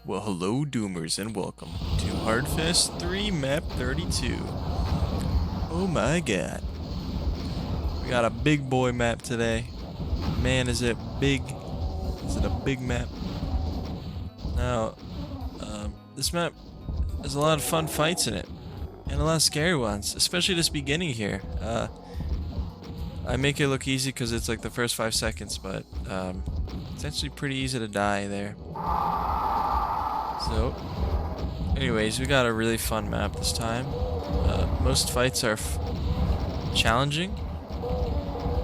Well, hello, Doomers, and welcome to Hardfest 3 Map 32. Oh my god. We got a big boy map today. Man, is it big? Is it a big map? Now, this map has a lot of fun fights in it, and a lot of scary ones, especially this beginning here. I make it look easy because it's like the first 5 seconds, but it's actually pretty easy to die there. So, anyways, we got a really fun map this time. Most fights are challenging,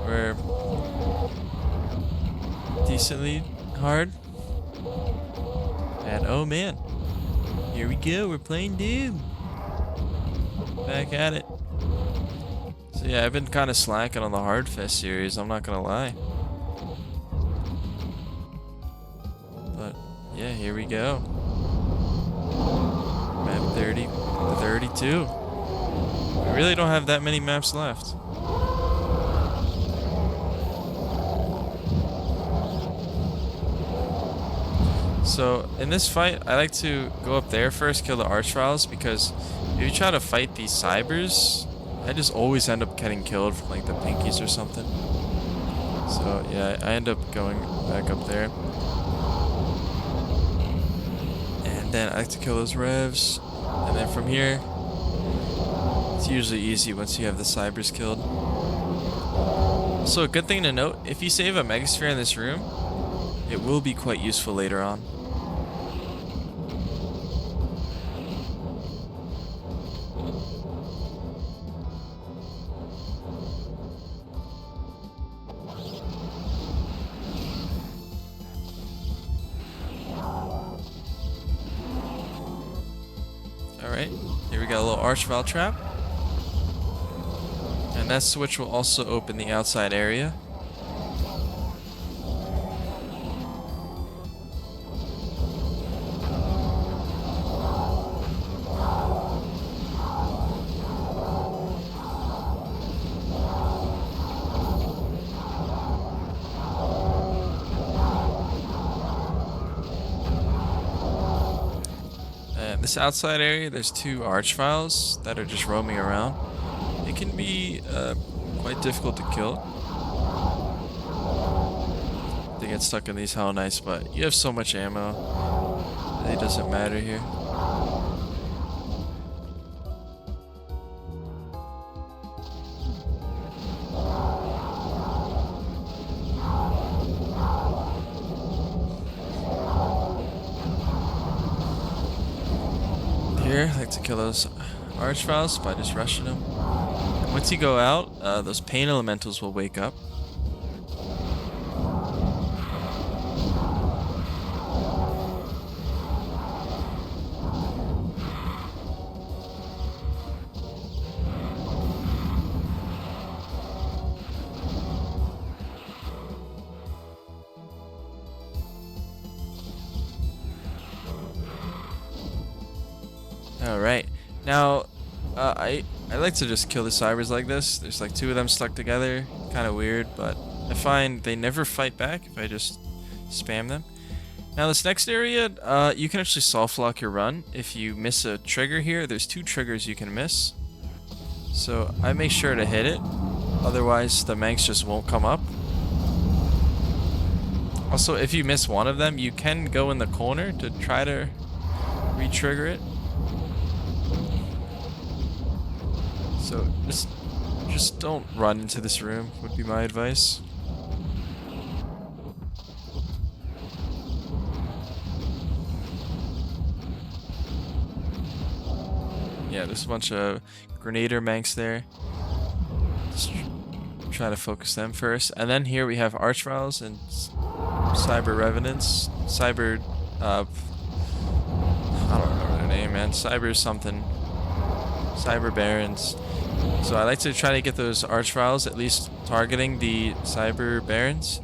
or decently hard. And oh man, here we go, we're playing Doom. Back at it. So yeah, I've been kind of slacking on the Hardfest series, I'm not gonna lie. But yeah, here we go. Map 30 to 32. We really don't have that many maps left. So in this fight, I like to go up there first, kill the Archviles, because if you try to fight these Cybers, I just always end up getting killed from like the Pinkies or something. So yeah, I end up going back up there. And then I like to kill those Revs. And then from here, it's usually easy once you have the Cybers killed. So a good thing to note, if you save a Megasphere in this room, it will be quite useful later on. Alright, here we got a little Archvile trap. And that switch will also open the outside area. This outside area, there's two Archviles that are just roaming around. It can be quite difficult to kill. They get stuck in these Hell Knights, but you have so much ammo. It doesn't matter here. Here, I like to kill those Archviles by just rushing them. And once you go out, those pain elementals will wake up. Alright, now I like to just kill the Cybers like this. There's like two of them stuck together, kind of weird, but I find they never fight back if I just spam them. Now this next area, you can actually soft lock your run. If you miss a trigger here, there's two triggers you can miss. So I make sure to hit it, otherwise the Manx just won't come up. Also, if you miss one of them, you can go in the corner to try to re-trigger it. So just don't run into this room would be my advice. Yeah, there's a bunch of Grenader Manx there. Just try to focus them first. And then here we have Archviles and Cyber Revenants. Cyber, I don't remember their name, man. Cyber something. Cyber Barons. So I like to try to get those Archviles at least targeting the Cyber Barons.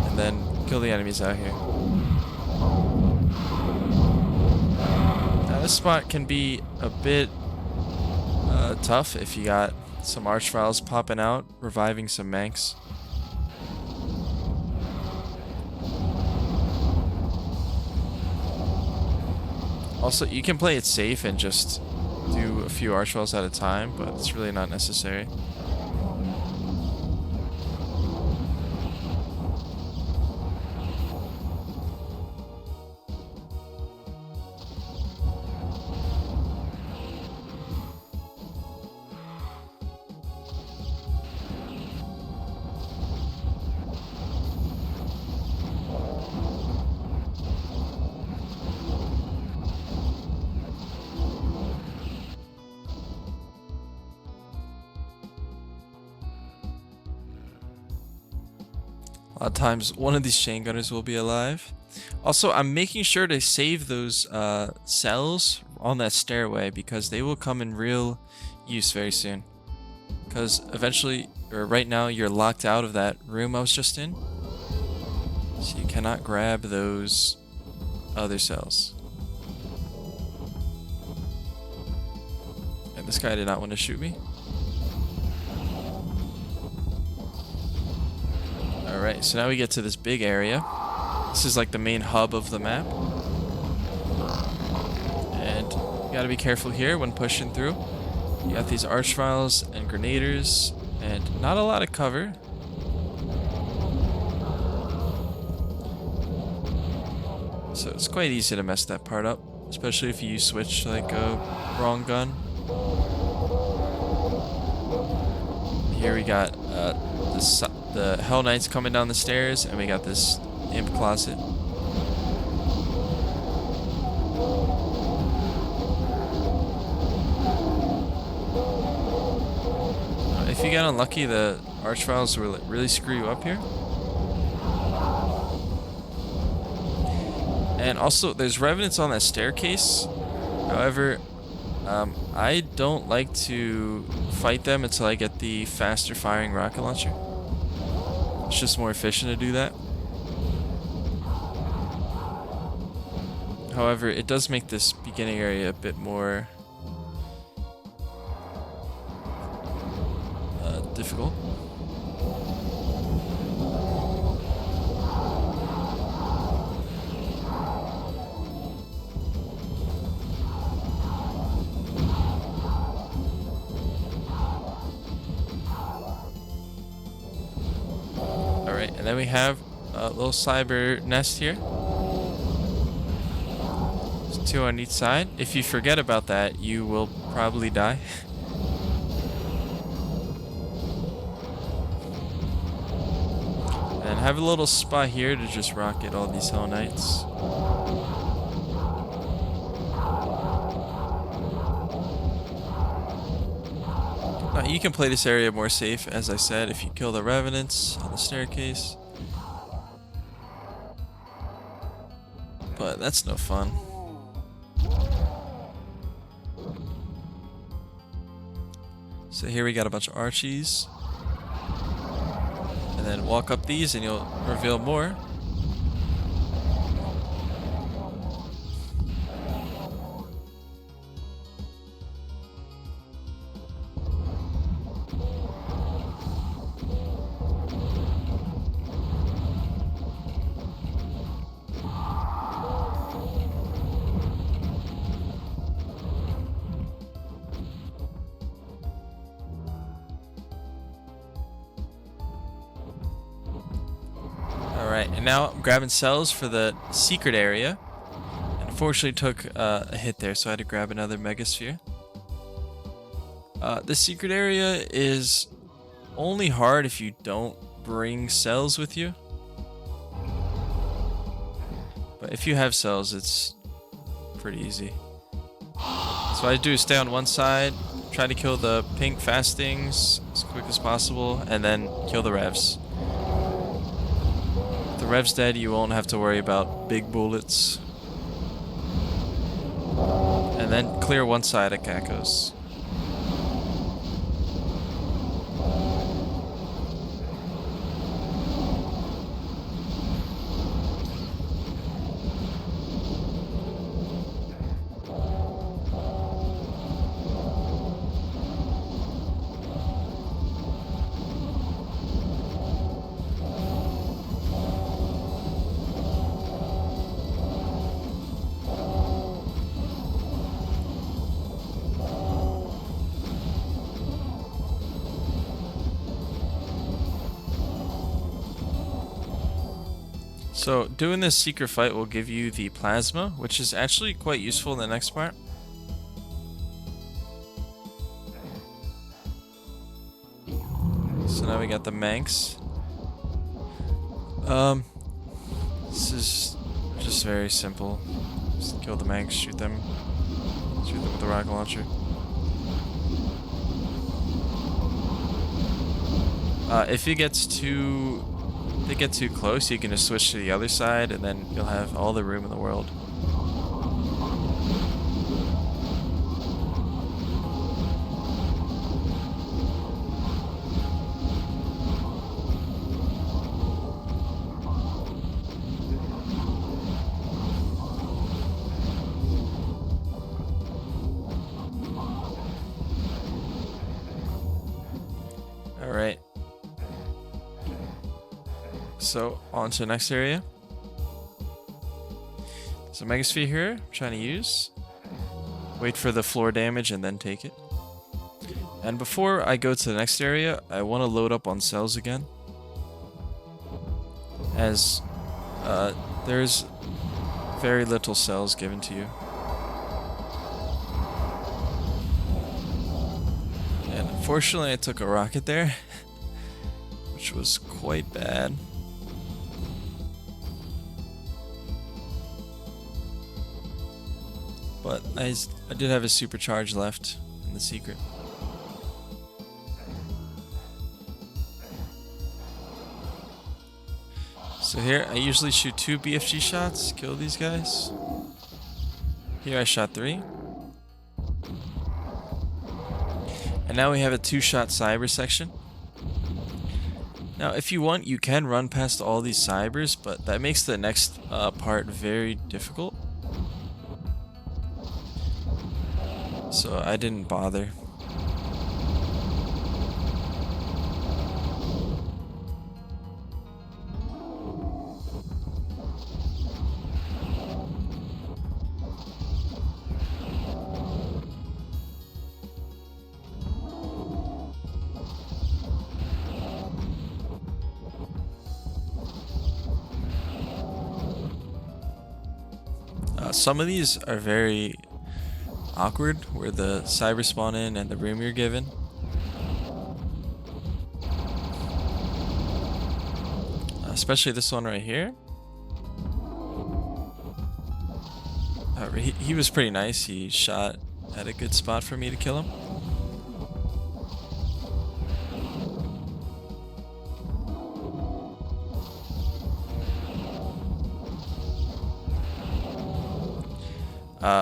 And then kill the enemies out here. Now this spot can be a bit tough if you got Some archviles popping out, reviving some Manx. Also, you can play it safe and just do a few archviles at a time, but it's really not necessary. A lot of times, one of these chain gunners will be alive. Also, I'm making sure to save those cells on that stairway because they will come in real use very soon. Because eventually, or right now, you're locked out of that room I was just in. So you cannot grab those other cells. And this guy did not want to shoot me. Alright, so now we get to this big area. This is like the main hub of the map. And you gotta be careful here when pushing through. You got these archviles and grenaders, and not a lot of cover. So it's quite easy to mess that part up, especially if you switch like a wrong gun. Here we got the Hell Knights coming down the stairs, and we got this imp closet. If you get unlucky, the archviles will really screw you up here. And also, there's revenants on that staircase. However, I don't like to fight them until I get the faster firing rocket launcher. It's just more efficient to do that. However, it does make this beginning area a bit more difficult. Alright, and then we have a little cyber nest here. There's two on each side. If you forget about that, you will probably die. And have a little spot here to just rocket all these Hell Knights. Now, you can play this area more safe, as I said, if you kill the revenants on the staircase. But that's no fun. So here we got a bunch of Archies. And then walk up these and you'll reveal more. Alright, and now I'm grabbing cells for the secret area. And unfortunately took a hit there, so I had to grab another Megasphere. The secret area is only hard if you don't bring cells with you. But if you have cells, it's pretty easy. So what I do is stay on one side, try to kill the pink fastings as quick as possible, and then kill the revs. If the rev's dead, you won't have to worry about big bullets. And then clear one side of Kakos. So doing this secret fight will give you the plasma, which is actually quite useful in the next part. So now we got the Manx. This is just very simple. Just kill the Manx, shoot them with the rocket launcher. If it gets too close, you can just switch to the other side, and then you'll have all the room in the world. Alright. So, on to the next area. So, Megasphere here, I'm trying to use. Wait for the floor damage and then take it. And before I go to the next area, I want to load up on cells again. As there's very little cells given to you. And unfortunately I took a rocket there, which was quite bad. But I did have a supercharge left in the secret. So here, I usually shoot 2 BFG shots, kill these guys. Here I shot 3. And now we have a 2-shot cyber section. Now if you want, you can run past all these cybers, but that makes the next part very difficult. So I didn't bother. Some of these are very awkward, where the cyber spawn in and the room you're given. Especially this one right here. He was pretty nice. He shot at a good spot for me to kill him.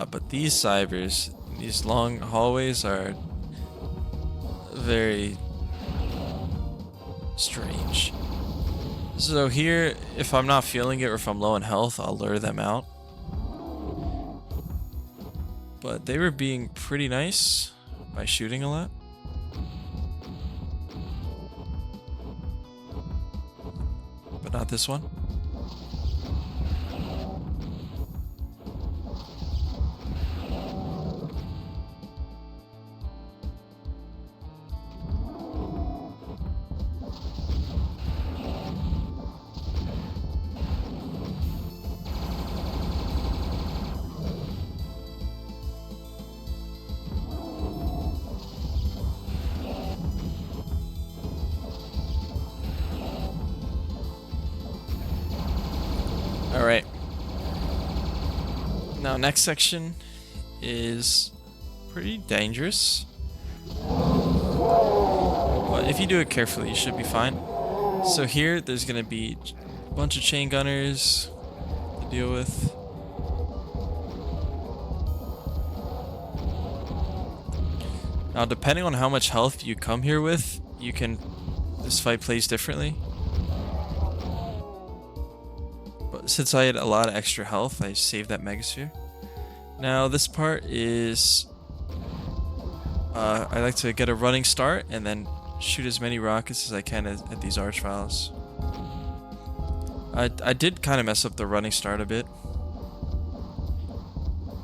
But these cybers, these long hallways are very strange. So here, if I'm not feeling it or if I'm low in health, I'll lure them out. But they were being pretty nice by shooting a lot. But not this one. Alright. Now, next section is pretty dangerous. But if you do it carefully, you should be fine. So here, there's going to be a bunch of chain gunners to deal with. Now, depending on how much health you come here with, this fight plays differently. But since I had a lot of extra health, I saved that Megasphere. Now, this part is... I like to get a running start and then shoot as many rockets as I can at these archviles. I did kind of mess up the running start a bit,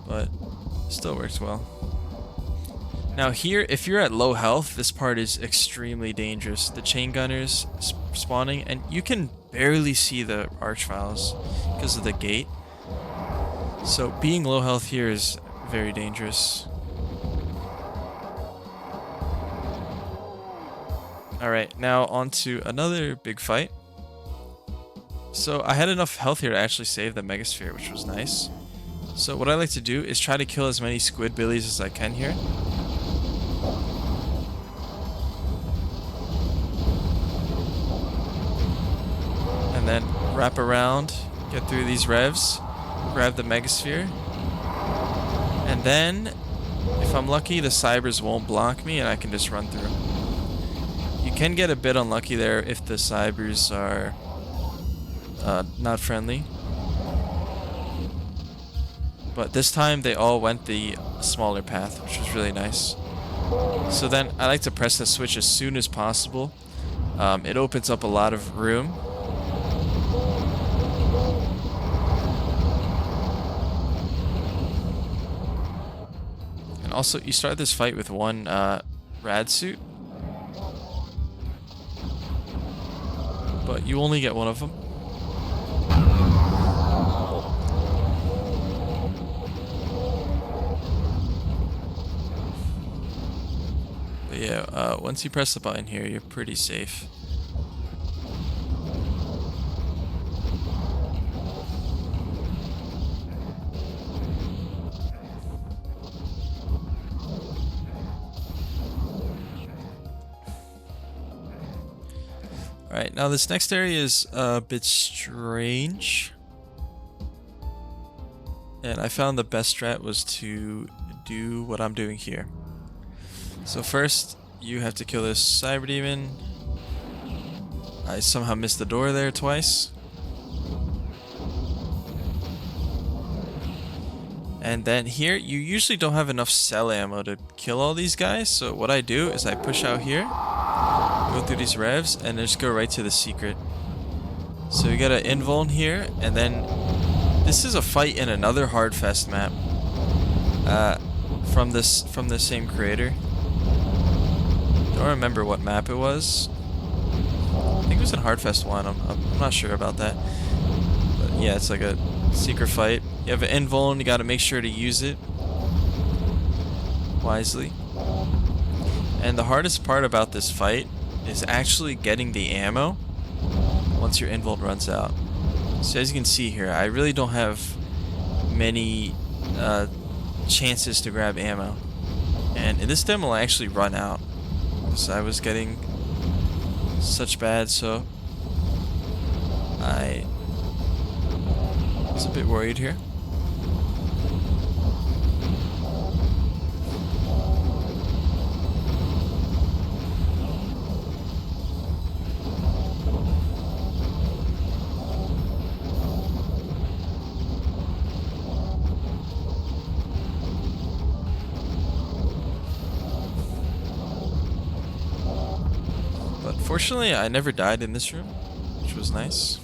but still works well. Now here, if you're at low health, this part is extremely dangerous. The chain gunners spawning, and you can barely see the archviles because of the gate. So being low health here is very dangerous. Alright, now on to another big fight. So I had enough health here to actually save the Megasphere, which was nice. So what I like to do is try to kill as many Squidbillies as I can here. And then wrap around, get through these revs, grab the Megasphere. And then, if I'm lucky, the Cybers won't block me and I can just run through. You can get a bit unlucky there if the Cybers are not friendly. But this time they all went the smaller path, which was really nice. So then I like to press the switch as soon as possible. It opens up a lot of room. And also, you start this fight with one rad suit. But you only get one of them. But yeah, once you press the button here, you're pretty safe. Alright, now this next area is a bit strange. And I found the best strat was to do what I'm doing here. So first, you have to kill this Cyber Demon. I somehow missed the door there twice. And then here, you usually don't have enough cell ammo to kill all these guys. So what I do is I push out here, go through these revs, and just go right to the secret. So you got an Invol here, and then this is a fight in another Hardfest map from the same creator. Don't remember what map it was. I think it was in Hardfest 1. I'm not sure about that. But yeah, it's like a secret fight. You have an Invol and you gotta make sure to use it wisely. And the hardest part about this fight is actually getting the ammo once your Invol runs out. So as you can see here, I really don't have many chances to grab ammo. And in this demo I actually run out. Because I was getting such bad, so I was a bit worried here. Fortunately, I never died in this room, which was nice.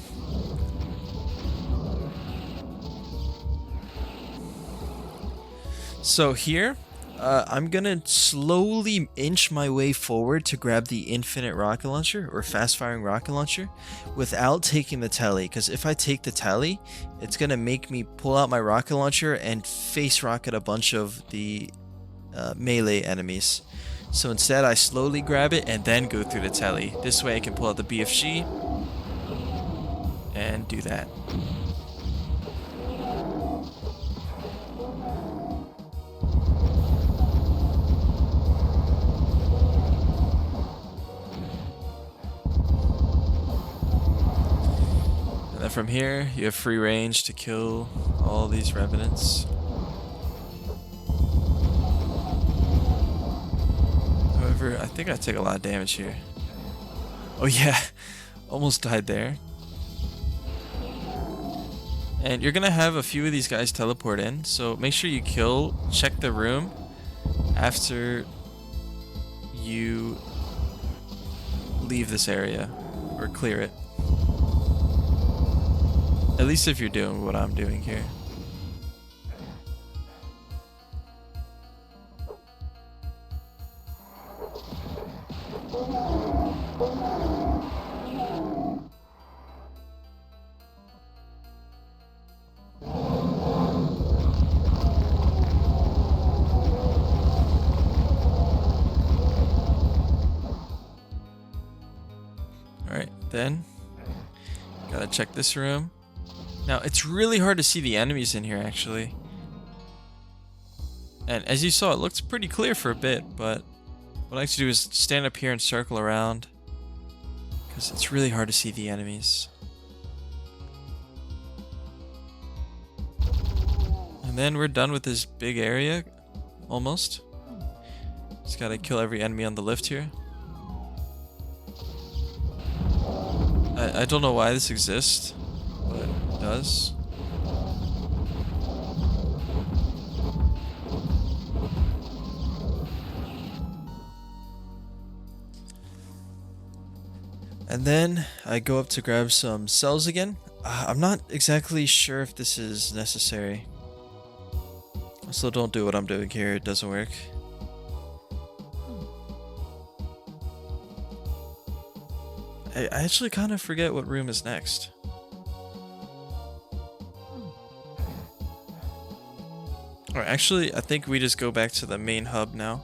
So here, I'm gonna slowly inch my way forward to grab the infinite rocket launcher, or fast-firing rocket launcher, without taking the tele, because if I take the tele, it's gonna make me pull out my rocket launcher and face rocket a bunch of the melee enemies. So instead I slowly grab it and then go through the tele. This way I can pull out the BFG and do that. And then from here you have free range to kill all these revenants. I think I take a lot of damage here. Oh yeah, almost died there. And you're gonna have a few of these guys teleport in, so make sure you check the room after you leave this area, or clear it. At least if you're doing what I'm doing here. Alright, then gotta check this room. Now, it's really hard to see the enemies in here, actually. And as you saw, it looks pretty clear for a bit, but what I like to do is stand up here and circle around, because it's really hard to see the enemies. And then we're done with this big area, almost. Just gotta kill every enemy on the lift here. I don't know why this exists, but it does. And then I go up to grab some cells again. I'm not exactly sure if this is necessary. Also, don't do what I'm doing here, it doesn't work. I actually kind of forget what room is next. Alright, actually, I think we just go back to the main hub now.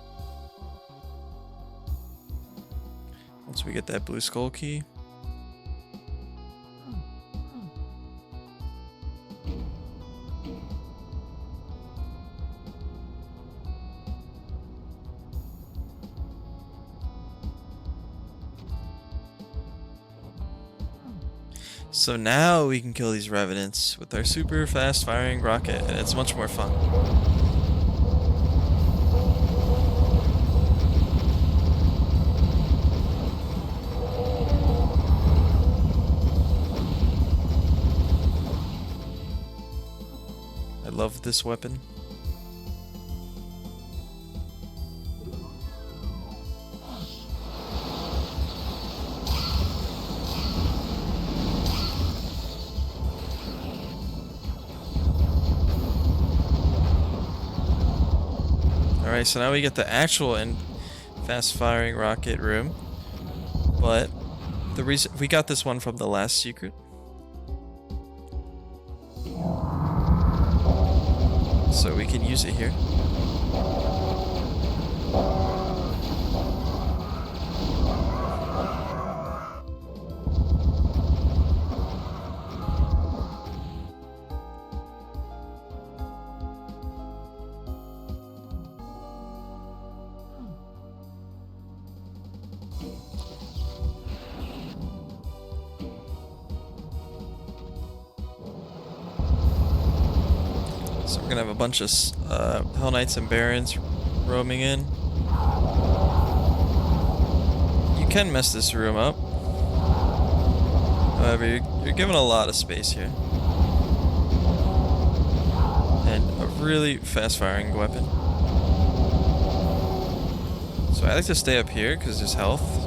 Once we get that blue skull key. So now we can kill these revenants with our super fast firing rocket, and it's much more fun. I love this weapon. Alright, so now we get the actual and fast firing rocket room. But the reason we got this one from the last secret. So we can use it here. So we're gonna have a bunch of Hell Knights and Barons roaming in. You can mess this room up. However, you're given a lot of space here. And a really fast firing weapon. So I like to stay up here because there's health.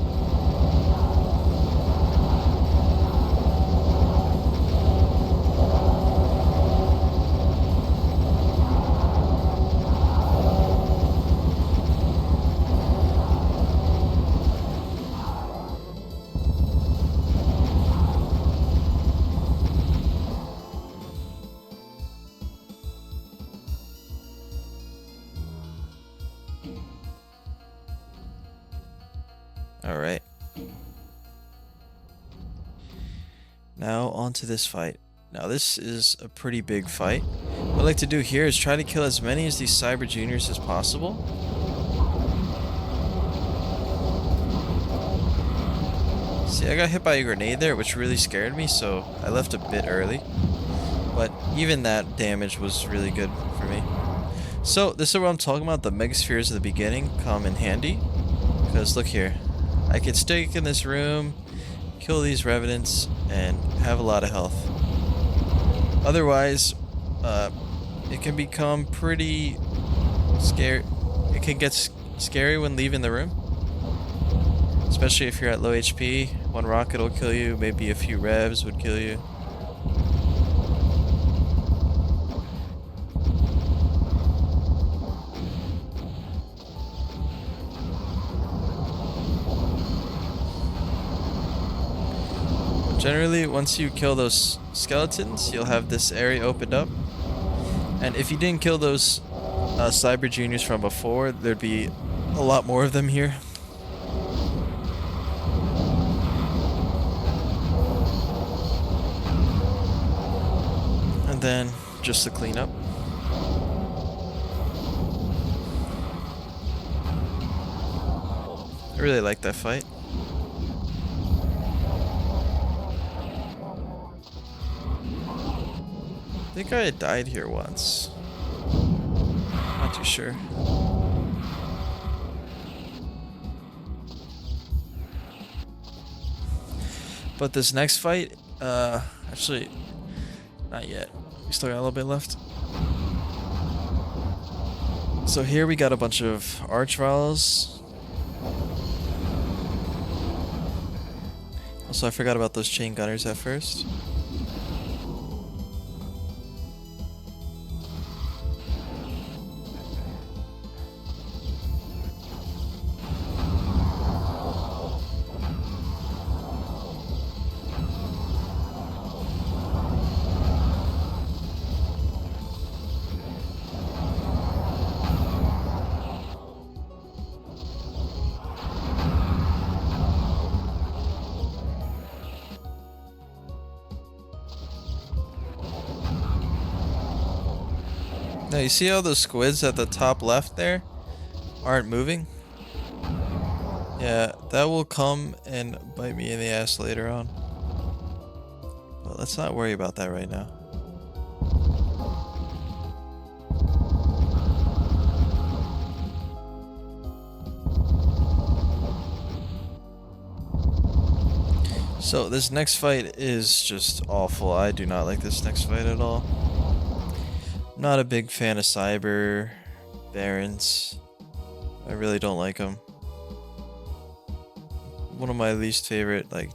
Alright. Now onto this fight. Now this is a pretty big fight. What I like to do here is try to kill as many of these Cyber Juniors as possible. See, I got hit by a grenade there, which really scared me, so I left a bit early. But even that damage was really good for me. So this is what I'm talking about. The Megaspheres at the beginning come in handy. Because look here. I can stick in this room, kill these revenants, and have a lot of health. Otherwise, it can become pretty scary. It can get scary when leaving the room. Especially if you're at low HP. One rocket will kill you, maybe a few revs would kill you. Generally, once you kill those skeletons, you'll have this area opened up. And if you didn't kill those Cyber Juniors from before, there'd be a lot more of them here. then just the cleanup. I really like that fight. I think I had died here once. Not too sure. But this next fight, actually, not yet. We still got a little bit left. So here we got a bunch of arch vials. Also, I forgot about those chain gunners at first. Now you see how those squids at the top left there aren't moving? Yeah, that will come and bite me in the ass later on. But let's not worry about that right now. So this next fight is just awful. I do not like this next fight at all. Not a big fan of Cyber Barons. I really don't like them. One of my least favorite like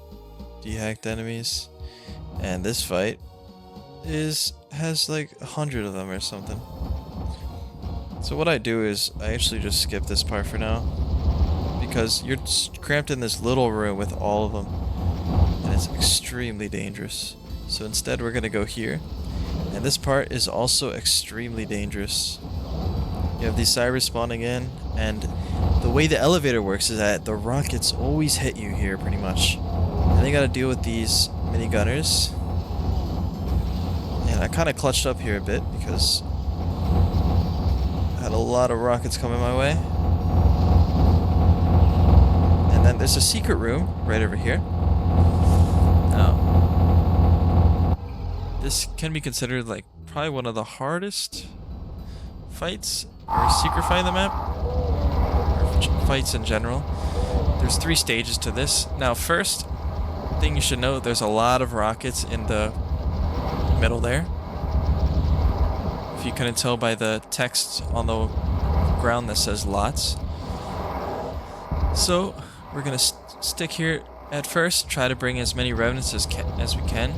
dehacked enemies. And this fight has like 100 of them or something. So what I do is I actually just skip this part for now, because you're cramped in this little room with all of them, and it's extremely dangerous. So instead we're gonna go here. And this part is also extremely dangerous. You have these cybers spawning in, and the way the elevator works is that the rockets always hit you here pretty much. And they gotta deal with these mini gunners. And I kinda clutched up here a bit because I had a lot of rockets coming my way. And then there's a secret room right over here. This can be considered like probably one of the hardest fights or secret fight in the map, or fights in general. There's 3 stages to this. Now, first thing you should know, there's a lot of rockets in the middle there. If you couldn't tell by the text on the ground that says lots. So we're gonna stick here at first, try to bring as many revenants as we can.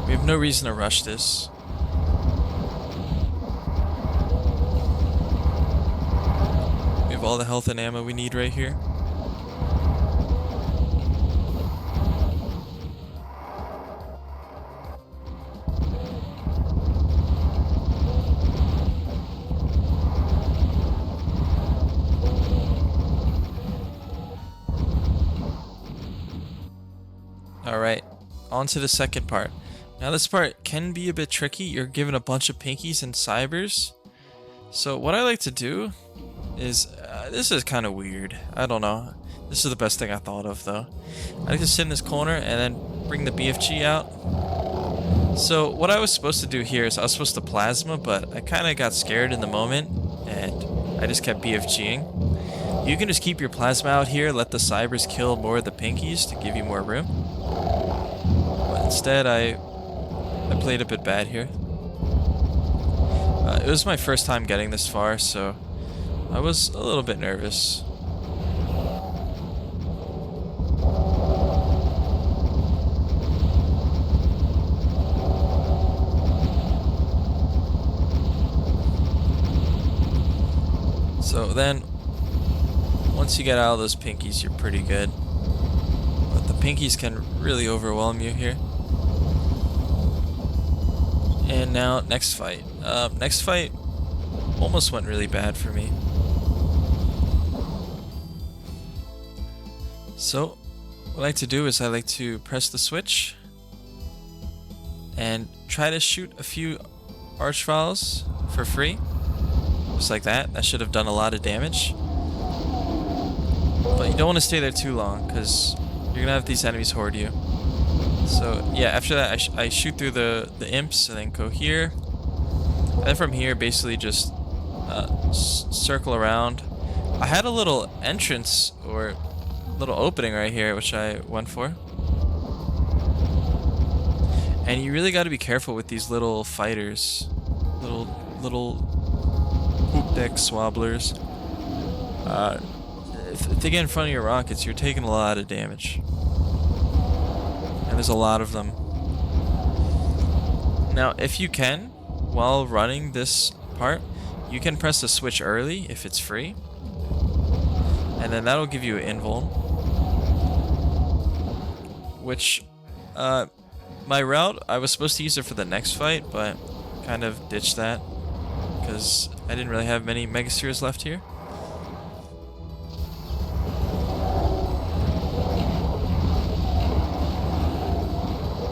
We have no reason to rush this. We have all the health and ammo we need right here. Alright, on to the second part. Now this part can be a bit tricky. You're given a bunch of pinkies and cybers. So what I like to do is, this is kind of weird. I don't know. This is the best thing I thought of though. I like to sit in this corner and then bring the BFG out. So what I was supposed to do here is I was supposed to plasma, but I kind of got scared in the moment and I just kept BFGing. You can just keep your plasma out here, let the cybers kill more of the pinkies to give you more room. But instead I played a bit bad here. It was my first time getting this far, so I was a little bit nervous. So then, once you get out of those pinkies, you're pretty good. But the pinkies can really overwhelm you here. And now, next fight. Next fight almost went really bad for me. So, What I like to do is I like to press the switch and try to shoot a few archviles for free. Just like that. That should have done a lot of damage. But you don't want to stay there too long because you're going to have these enemies hoard you. So yeah, after that I shoot through the imps and then go here. And then from here basically just circle around. I had a little entrance or little opening right here which I went for. And you really got to be careful with these little fighters. Little poop deck swabblers. If they get in front of your rockets, you're taking a lot of damage. And there's a lot of them. Now, if you can, while running this part, you can press the switch early if it's free. And then that'll give you an invul. Which, my route, I was supposed to use it for the next fight, but kind of ditched that. Because I didn't really have many megaspheres left here.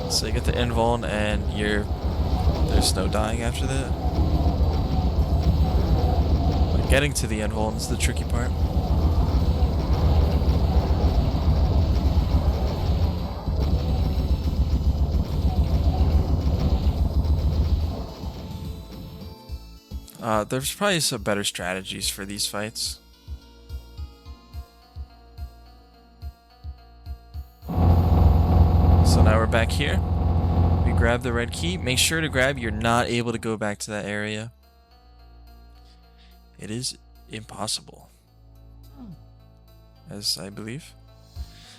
So you get the invul and there's no dying after that. But getting to the invul is the tricky part. There's probably some better strategies for these fights. So now we're back here. We grab the red key. Make sure to grab. You're not able to go back to that area. It is impossible. As I believe.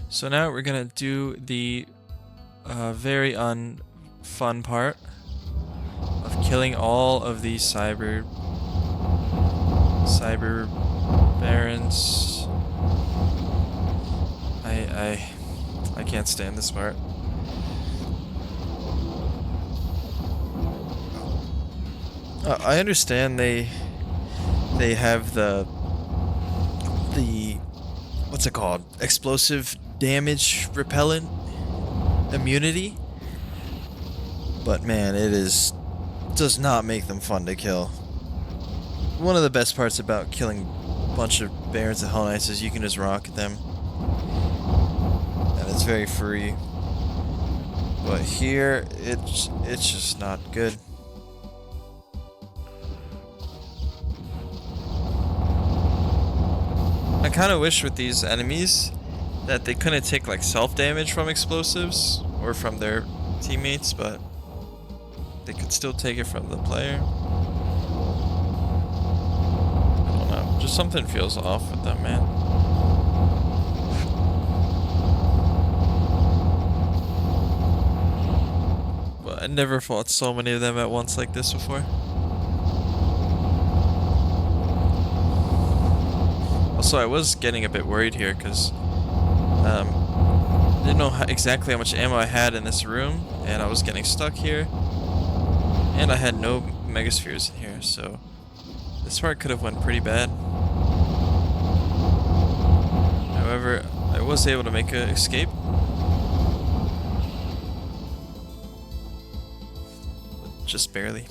So now we're going to do the very unfun part of killing all of these cyber barons. I can't stand this part. I understand they have the what's it called? Explosive damage repellent immunity. But man, does not make them fun to kill. One of the best parts about killing a bunch of barons and hell knights is you can just rocket them. And it's very free. But here it's just not good. I kind of wish with these enemies that they couldn't take like self-damage from explosives or from their teammates, but they could still take it from the player. I don't know, just something feels off with them, man. But I never fought so many of them at once like this before. Also, I was getting a bit worried here because didn't know exactly how much ammo I had in this room, and I was getting stuck here, and I had no megaspheres in here, so this part could have went pretty bad. However, I was able to make an escape. But just barely.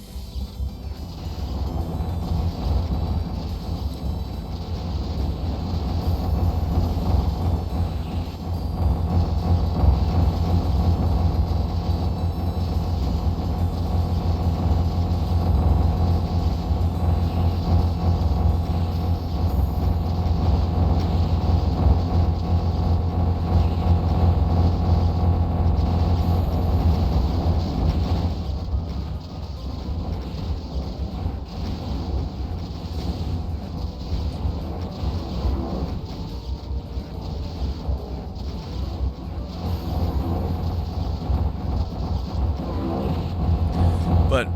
But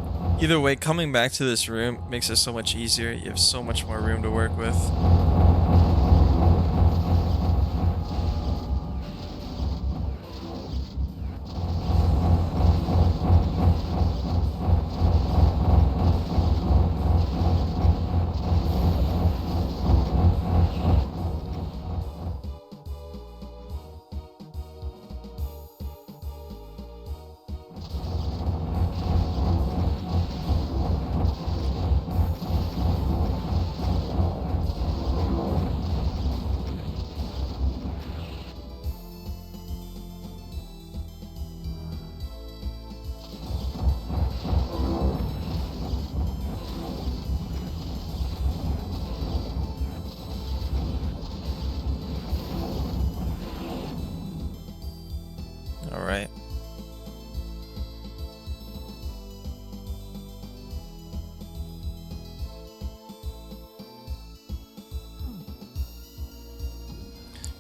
either way, coming back to this room makes it so much easier. You have so much more room to work with.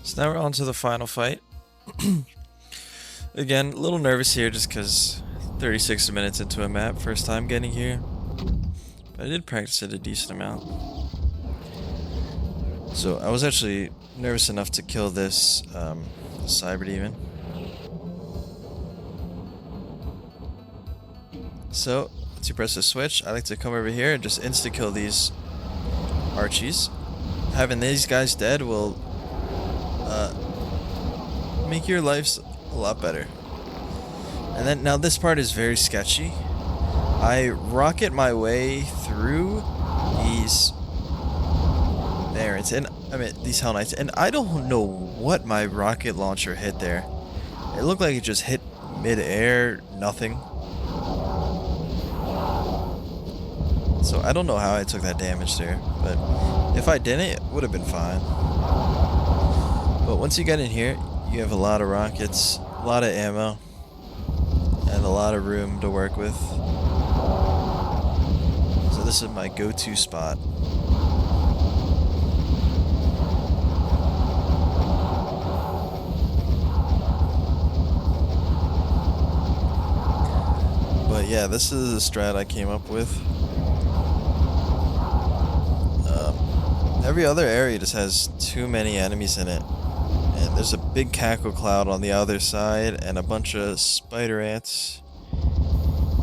So now we're on to the final fight. Again, a little nervous here just because 36 minutes into a map, first time getting here. But I did practice it a decent amount. So I was actually nervous enough to kill this Cyber Demon. So, once you press the switch, I like to come over here and just insta-kill these Archies. Having these guys dead will make your lives a lot better. And then, now this part is very sketchy. I rocket my way through these Barons, and I mean these Hell Knights, and I don't know what my rocket launcher hit there. It looked like it just hit mid-air, nothing. So I don't know how I took that damage there, but if I didn't, it would have been fine. But once you get in here, you have a lot of rockets, a lot of ammo, and a lot of room to work with. So this is my go-to spot. But yeah, this is the strat I came up with. Every other area just has too many enemies in it. And there's a big cackle cloud on the other side and a bunch of spider ants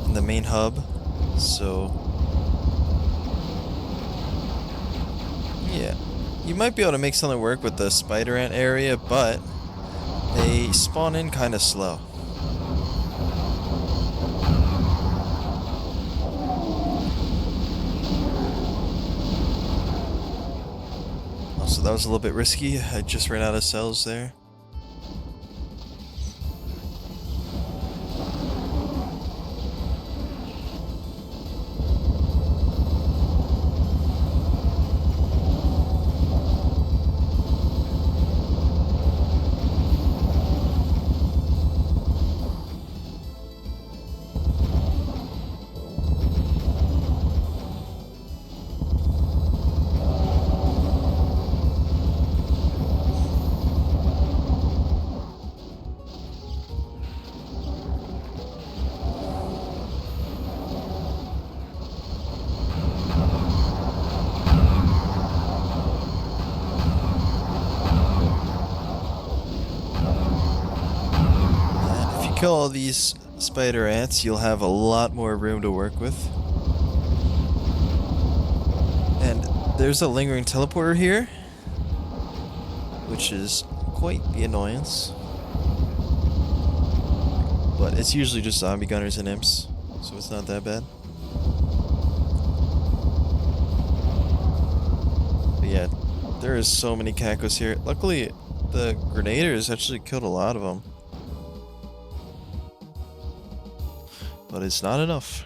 in the main hub. So yeah, you might be able to make something work with the spider ant area, but they spawn in kind of slow. So that was a little bit risky. I just ran out of cells there. Kill all these spider ants, you'll have a lot more room to work with. And there's a lingering teleporter here, which is quite the annoyance. But it's usually just zombie gunners and imps, so it's not that bad. But yeah, there is so many cacos here. Luckily, the grenaders actually killed a lot of them. But it's not enough.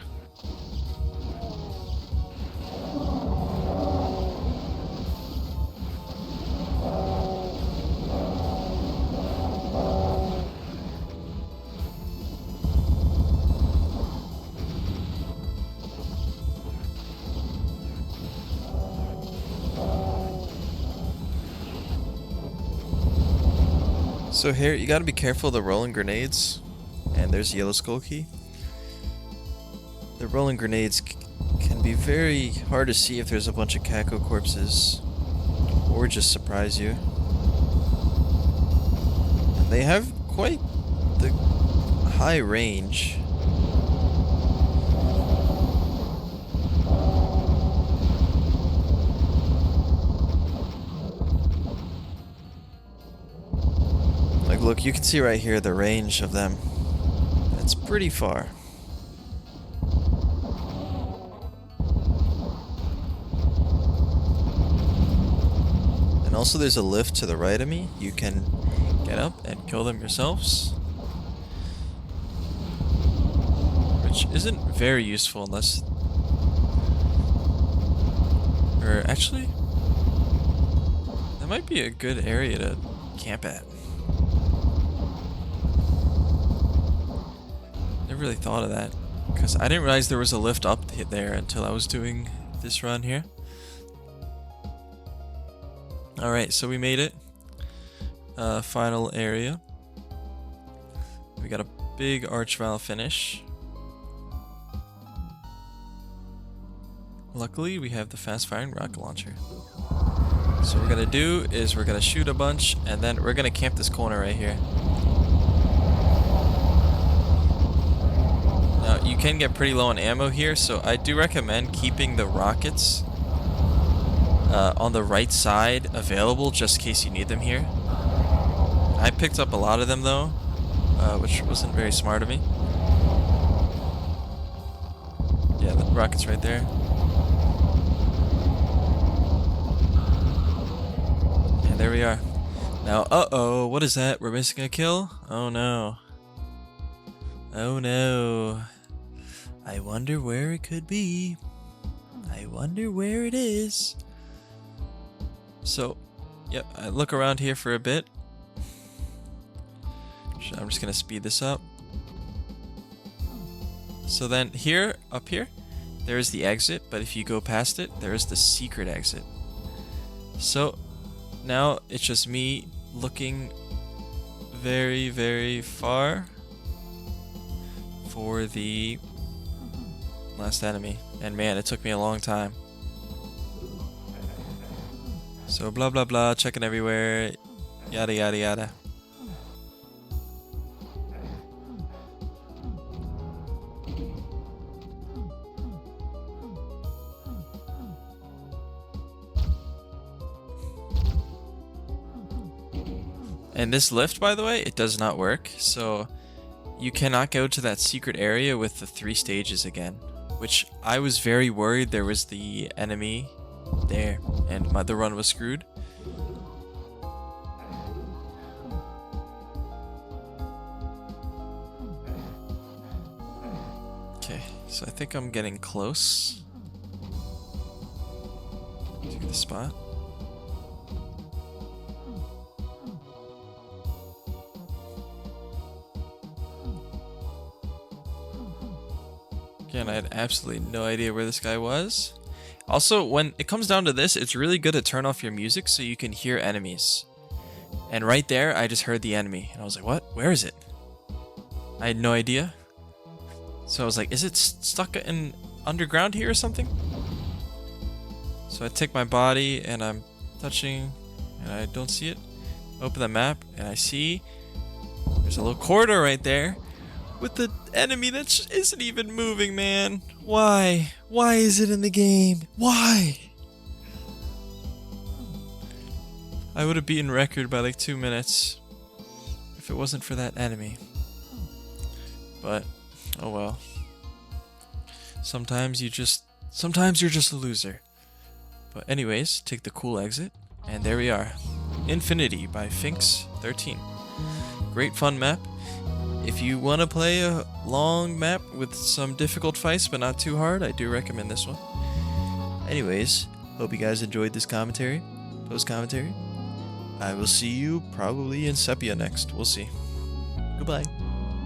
So here, you gotta be careful of the rolling grenades. And there's Yellow Skull Key. The rolling grenades can be very hard to see if there's a bunch of Caco corpses, or just surprise you. And they have quite the high range. Like, look, you can see right here the range of them. It's pretty far. Also, there's a lift to the right of me. You can get up and kill them yourselves. Which isn't very useful unless... Or actually... That might be a good area to camp at. Never really thought of that. Because I didn't realize there was a lift up there until I was doing this run here. Alright, so we made it. final area. We got a big arch valve finish. Luckily, we have the fast-firing rocket launcher. So what we're gonna do is we're gonna shoot a bunch, and then we're gonna camp this corner right here. Now, you can get pretty low on ammo here, so I do recommend keeping the rockets on the right side available just in case you need them here. I picked up a lot of them though, which wasn't very smart of me. Yeah, the rocket's right there. And there we are. Now, uh-oh, what is that? We're missing a kill? Oh no. Oh no. I wonder where it could be. I wonder where it is. So, yep, I look around here for a bit. I'm just gonna speed this up. So then here, up here, there is the exit, but if you go past it, there is the secret exit. So now it's just me looking very, very far for the last enemy. And man, it took me a long time. So blah blah blah, checking everywhere, yada yada yada. And this lift, by the way, it does not work, so you cannot go to that secret area with the 3 stages again, which I was very worried there was the enemy there, and the run was screwed. Okay, so I think I'm getting close to the spot. Again, I had absolutely no idea where this guy was. Also, when it comes down to this, it's really good to turn off your music so you can hear enemies. And right there, I just heard the enemy. And I was like, what? Where is it? I had no idea. So I was like, is it stuck in underground here or something? So I take my body and I'm touching and I don't see it. Open the map and I see there's a little corridor right there with the enemy that isn't even moving, man. Why? Why is it in the game? Why? I would have beaten record by like 2 minutes if it wasn't for that enemy. But, oh well. Sometimes you're just a loser. But anyways, take the cool exit. And there we are. Infinity by Finks13. Great fun map. If you want to play a long map with some difficult fights but not too hard, I do recommend this one. Anyways, hope you guys enjoyed this post-commentary. I will see you probably in Sepia next. We'll see. Goodbye.